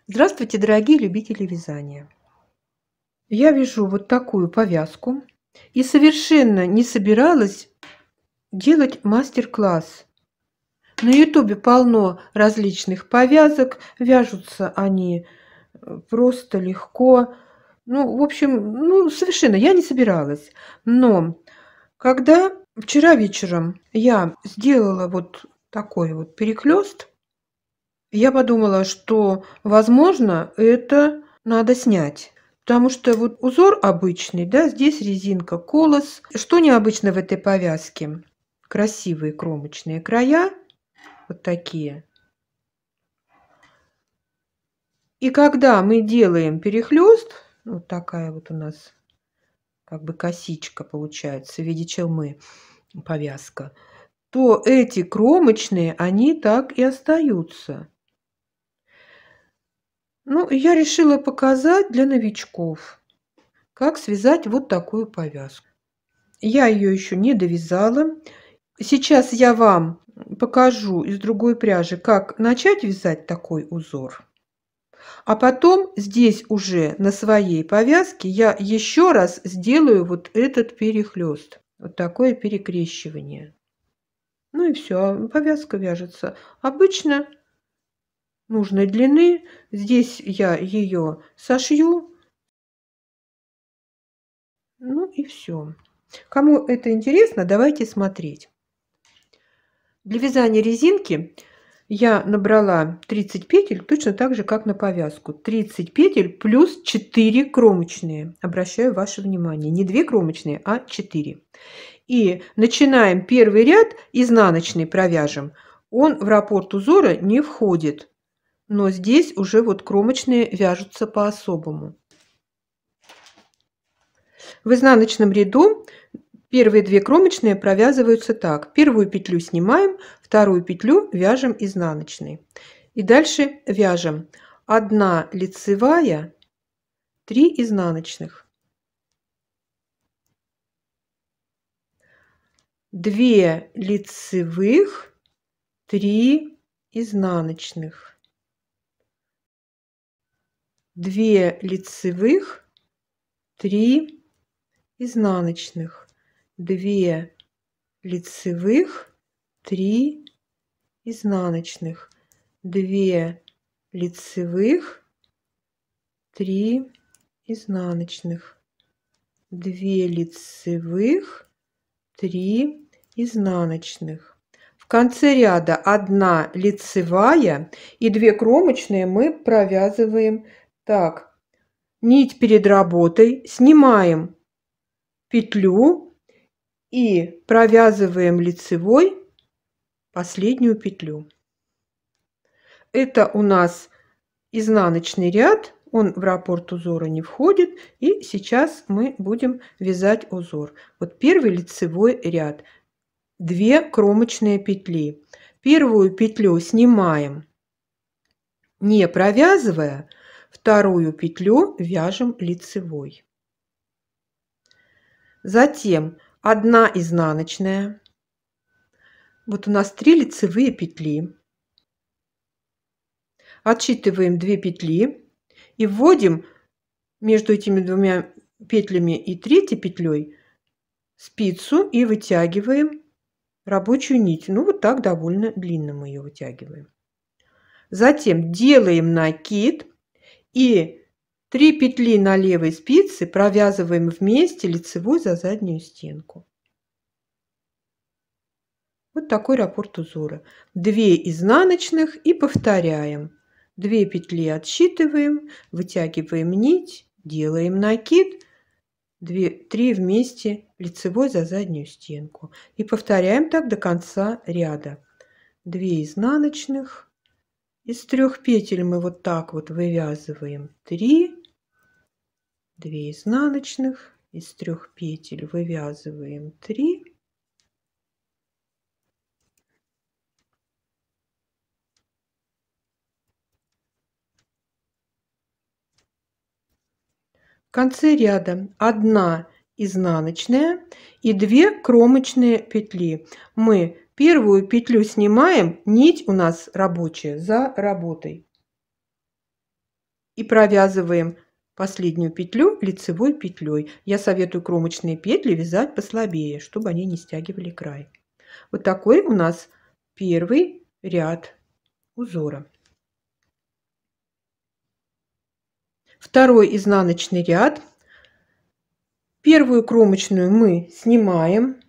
Здравствуйте, дорогие любители вязания! Я вяжу вот такую повязку и совершенно не собиралась делать мастер-класс. На ютубе полно различных повязок, вяжутся они просто легко. Ну, в общем, совершенно я не собиралась. Но когда вчера вечером я сделала вот такой вот перехлёст, я подумала, что, возможно, это надо снять. Потому что вот узор обычный, да, здесь резинка колос. Что необычно в этой повязке? Красивые кромочные края, вот такие. И когда мы делаем перехлёст, вот такая вот у нас как бы косичка получается в виде челмы повязка, то эти кромочные, они так и остаются. Ну, я решила показать для новичков, как связать вот такую повязку. Я ее еще не довязала. Сейчас я вам покажу из другой пряжи, как начать вязать такой узор. А потом здесь уже на своей повязке я еще раз сделаю вот этот перехлёст. Вот такое перекрещивание. Ну и все, повязка вяжется обычно нужной длины. Здесь я ее сошью. Ну и все. Кому это интересно, давайте смотреть. Для вязания резинки я набрала 30 петель, точно так же, как на повязку. 30 петель плюс 4 кромочные. Обращаю ваше внимание, не 2 кромочные, а 4. И начинаем первый ряд, изнаночный провяжем. Он в раппорт узора не входит, но здесь уже вот кромочные вяжутся по-особому. В изнаночном ряду первые 2 кромочные провязываются так. Первую петлю снимаем, вторую петлю вяжем изнаночной. И дальше вяжем 1 лицевая, 3 изнаночных, 2 лицевых, 3 изнаночных, 2 лицевых, 3 изнаночных, 2 лицевых, 3 изнаночных, 2 лицевых, 3 изнаночных, 2 лицевых, 3 изнаночных. В конце ряда 1 лицевая и 2 кромочные мы провязываем так. Нить перед работой, снимаем петлю и провязываем лицевой последнюю петлю. Это у нас изнаночный ряд, он в раппорт узора не входит, и сейчас мы будем вязать узор. Вот первый лицевой ряд, 2 кромочные петли. Первую петлю снимаем, не провязывая, вторую петлю вяжем лицевой. Затем 1 изнаночная. Вот у нас 3 лицевые петли. Отсчитываем 2 петли и вводим между этими 2 петлями и 3-й петлей спицу и вытягиваем рабочую нить. Ну вот так довольно длинно мы ее вытягиваем. Затем делаем накид и 3 петли на левой спице провязываем вместе лицевой за заднюю стенку. Вот такой раппорт узора. 2 изнаночных и повторяем. 2 петли отсчитываем, вытягиваем нить, делаем накид, 3 вместе лицевой за заднюю стенку. И повторяем так до конца ряда. 2 изнаночных. Из 3 петель мы вот так вот вывязываем 3, 2 изнаночных, из 3 петель вывязываем 3. В конце ряда 1 изнаночная и 2 кромочные петли. Мы первую петлю снимаем, нить у нас рабочая за работой. и провязываем последнюю петлю лицевой петлей. Я советую кромочные петли вязать послабее, чтобы они не стягивали край. Вот такой у нас первый ряд узора. Второй изнаночный ряд. Первую кромочную мы снимаем,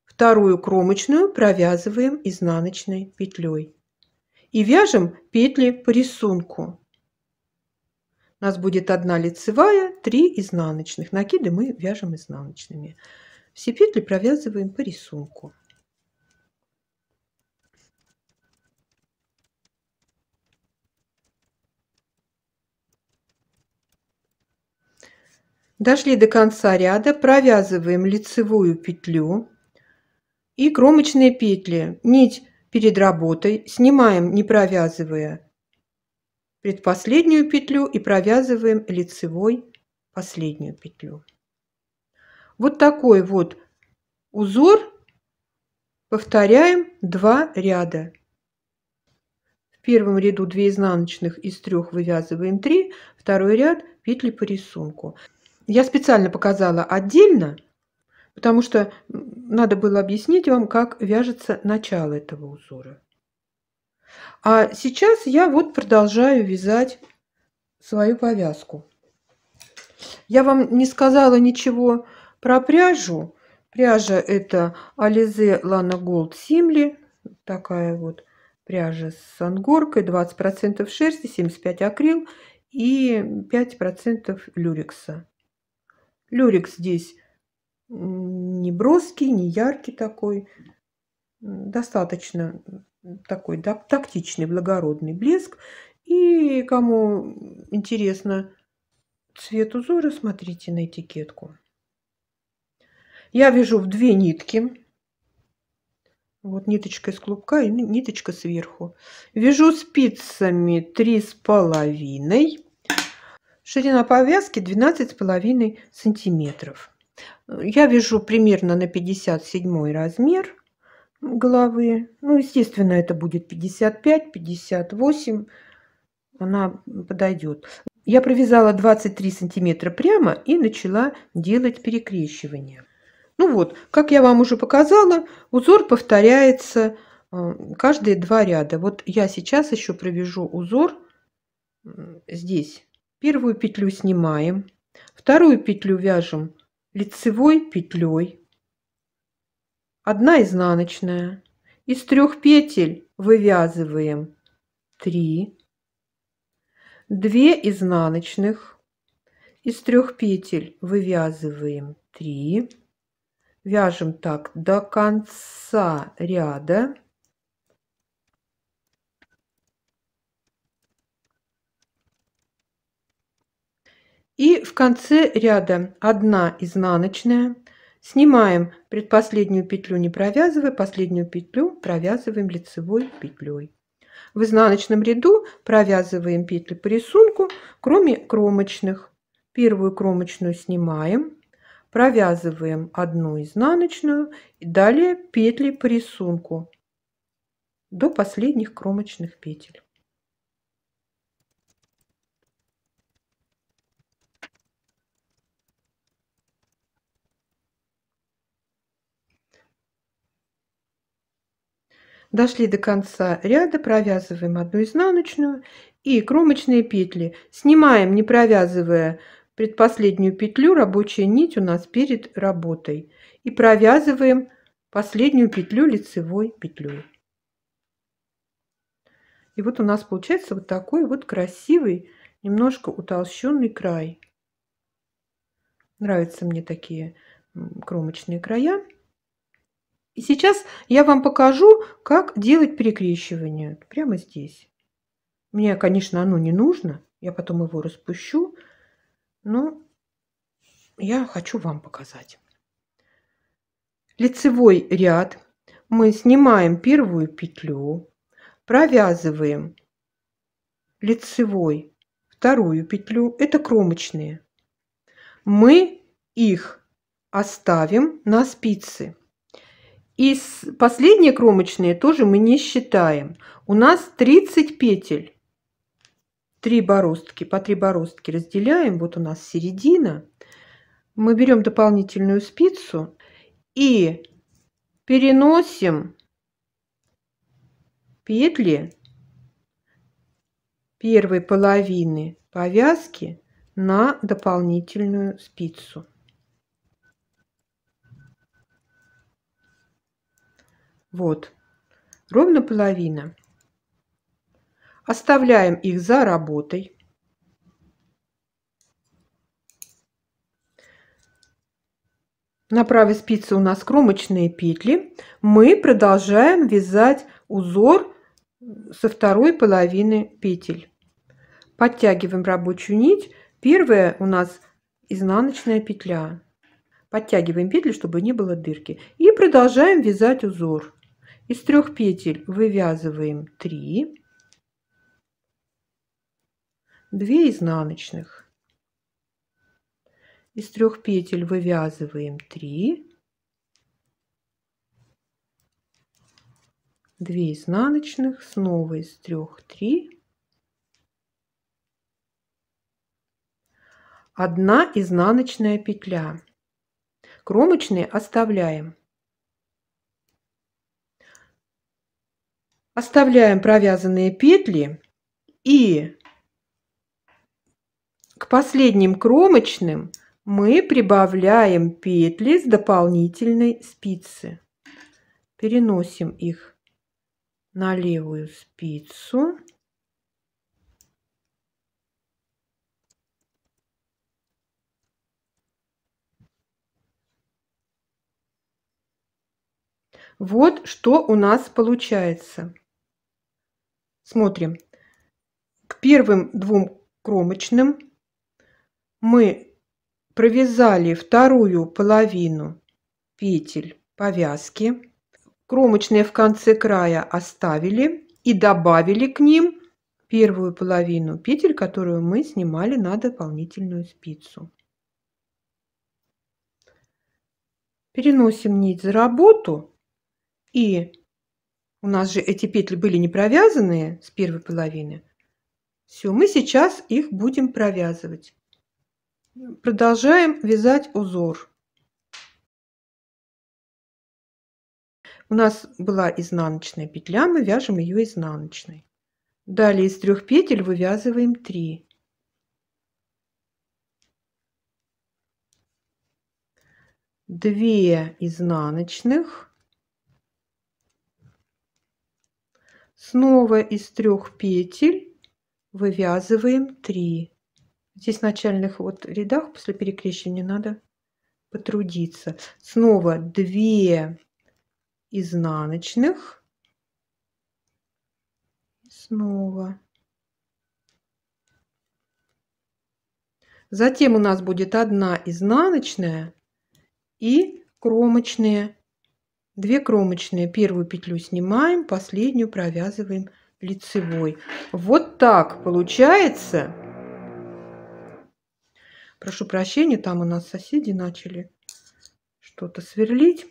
вторую кромочную провязываем изнаночной петлей и вяжем петли по рисунку. У нас будет 1 лицевая, 3 изнаночных. Накиды мы вяжем изнаночными. Все петли провязываем по рисунку. Дошли до конца ряда, провязываем лицевую петлю и кромочные петли. Нить перед работой снимаем, не провязывая, предпоследнюю петлю и провязываем лицевой последнюю петлю. Вот такой вот узор повторяем 2 ряда. В первом ряду 2 изнаночных, из 3 вывязываем 3, второй ряд петли по рисунку. Я специально показала отдельно, потому что надо было объяснить вам, как вяжется начало этого узора. А сейчас я вот продолжаю вязать свою повязку. Я вам не сказала ничего про пряжу. Пряжа это Alize Lana Gold Simli. Такая вот пряжа с ангоркой. 20% шерсти, 75% акрил и 5% люрекса. Люрекс здесь не броский, не яркий такой. Достаточно такой тактичный, благородный блеск. И кому интересно цвет узора, смотрите на этикетку. Я вяжу в 2 нитки. Вот ниточка из клубка и ниточка сверху. Вяжу спицами 3,5. Ширина повязки 12,5 сантиметров. Я вяжу примерно на 57 размер головы. Ну, естественно, это будет 55, 58. Она подойдет. Я провязала 23 сантиметра прямо и начала делать перекрещивание. Ну вот, как я вам уже показала, узор повторяется каждые 2 ряда. Вот я сейчас еще провяжу узор здесь. Первую петлю снимаем, вторую петлю вяжем лицевой петлей, 1 изнаночная, из 3 петель вывязываем 3, 2 изнаночных, из 3 петель вывязываем 3, вяжем так до конца ряда. И в конце ряда 1 изнаночная. Снимаем предпоследнюю петлю, не провязывая, последнюю петлю провязываем лицевой петлей. В изнаночном ряду провязываем петли по рисунку, кроме кромочных. Первую кромочную снимаем, провязываем 1 изнаночную и далее петли по рисунку до последних кромочных петель. Дошли до конца ряда, провязываем 1 изнаночную и кромочные петли. Снимаем, не провязывая, предпоследнюю петлю, рабочая нить у нас перед работой. И провязываем последнюю петлю лицевой петлей. И вот у нас получается вот такой вот красивый, немножко утолщенный край. Нравятся мне такие кромочные края. И сейчас я вам покажу, как делать перекрещивание прямо здесь. Мне, конечно, оно не нужно, я потом его распущу, но я хочу вам показать. Лицевой ряд. Мы снимаем первую петлю, провязываем лицевой вторую петлю, это кромочные. Мы их оставим на спице. И последние кромочные тоже мы не считаем. У нас 30 петель. 3 бороздки, по 3 бороздки разделяем. Вот у нас середина. Мы берем дополнительную спицу и переносим петли первой половины повязки на дополнительную спицу. Вот, ровно половина. Оставляем их за работой. На правой спице у нас кромочные петли. Мы продолжаем вязать узор со второй половины петель. Подтягиваем рабочую нить. Первая у нас изнаночная петля. Подтягиваем петли, чтобы не было дырки. И продолжаем вязать узор. Из 3 петель вывязываем 3. 2 изнаночных. Из 3 петель вывязываем 3. 2 изнаночных. Снова из 3 3. 1 изнаночная петля. Кромочные оставляем. Оставляем провязанные петли и к последним кромочным мы прибавляем петли с дополнительной спицы. Переносим их на левую спицу. Вот что у нас получается. Смотрим. К первым 2 кромочным мы провязали вторую половину петель повязки. Кромочные в конце края оставили и добавили к ним первую половину петель, которую мы снимали на дополнительную спицу. Переносим нить за работу. И у нас же эти петли были не провязанные с первой половины. Все, мы сейчас их будем провязывать. Продолжаем вязать узор. У нас была изнаночная петля, мы вяжем ее изнаночной. Далее из 3 петель вывязываем 3. 2 изнаночных. Снова из 3 петель вывязываем 3. Здесь в начальных вот рядах после перекрещивания надо потрудиться. Снова 2 изнаночных. Снова. Затем у нас будет 1 изнаночная и кромочные. 2 кромочные. Первую петлю снимаем, последнюю провязываем лицевой. Вот так получается. Прошу прощения, там у нас соседи начали что-то сверлить.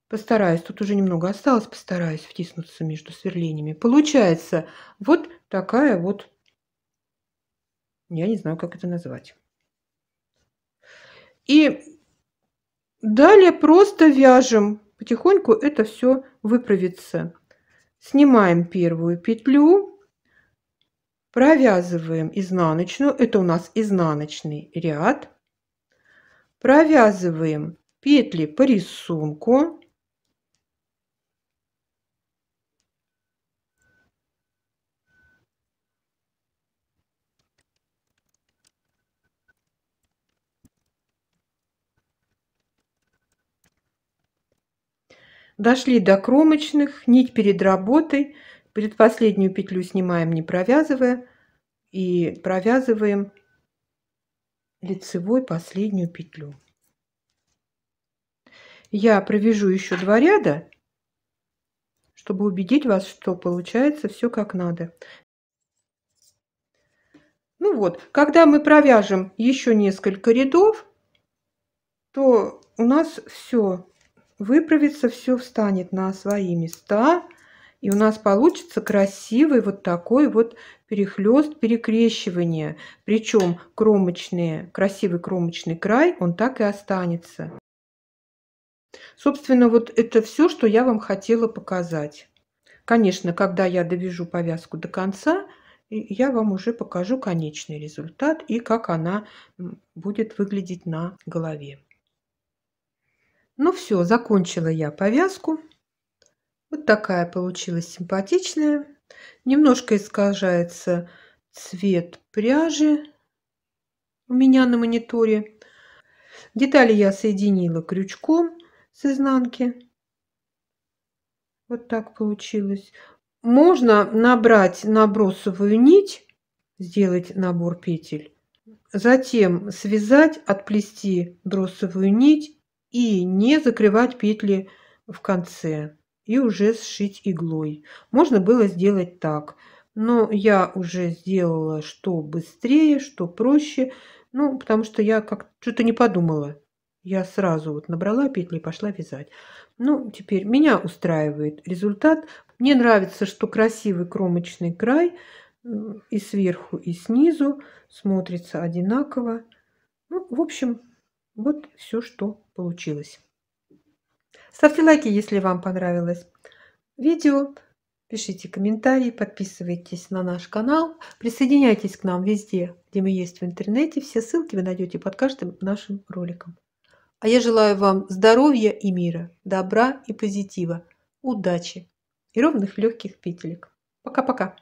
Постараюсь, тут уже немного осталось, постараюсь втиснуться между сверлениями. Получается вот такая вот, я не знаю, как это назвать. И далее просто вяжем. Потихоньку это все выправится. Снимаем первую петлю, провязываем изнаночную. Это у нас изнаночный ряд. Провязываем петли по рисунку. Дошли до кромочных, нить перед работой, предпоследнюю петлю снимаем, не провязывая, и провязываем лицевой последнюю петлю. Я провяжу еще 2 ряда, чтобы убедить вас, что получается все как надо. Ну вот, когда мы провяжем еще несколько рядов, то у нас все выправится, все встанет на свои места, И у нас получится красивый вот такой вот перехлёст, перекрещивание. Причем красивый кромочный край, он так и останется. Собственно, вот это все, что я вам хотела показать. Конечно, когда я довяжу повязку до конца, я вам уже покажу конечный результат и как она будет выглядеть на голове. Ну все, закончила я повязку. Вот такая получилась симпатичная. Немножко искажается цвет пряжи у меня на мониторе. Детали я соединила крючком с изнанки. Вот так получилось. Можно набрать на бросовую нить, сделать набор петель, затем связать, отплести бросовую нить и не закрывать петли в конце. И уже сшить иглой. Можно было сделать так, но я уже сделала что быстрее, что проще, ну, потому что я как что-то не подумала. Я сразу вот набрала петли и пошла вязать. Ну, теперь меня устраивает результат. Мне нравится, что красивый кромочный край и сверху, и снизу смотрится одинаково. Ну, в общем, вот все, что получилось. Ставьте лайки, если вам понравилось видео. Пишите комментарии, подписывайтесь на наш канал. Присоединяйтесь к нам везде, где мы есть в интернете. Все ссылки вы найдете под каждым нашим роликом. А я желаю вам здоровья и мира, добра и позитива, удачи и ровных легких петелек. Пока-пока.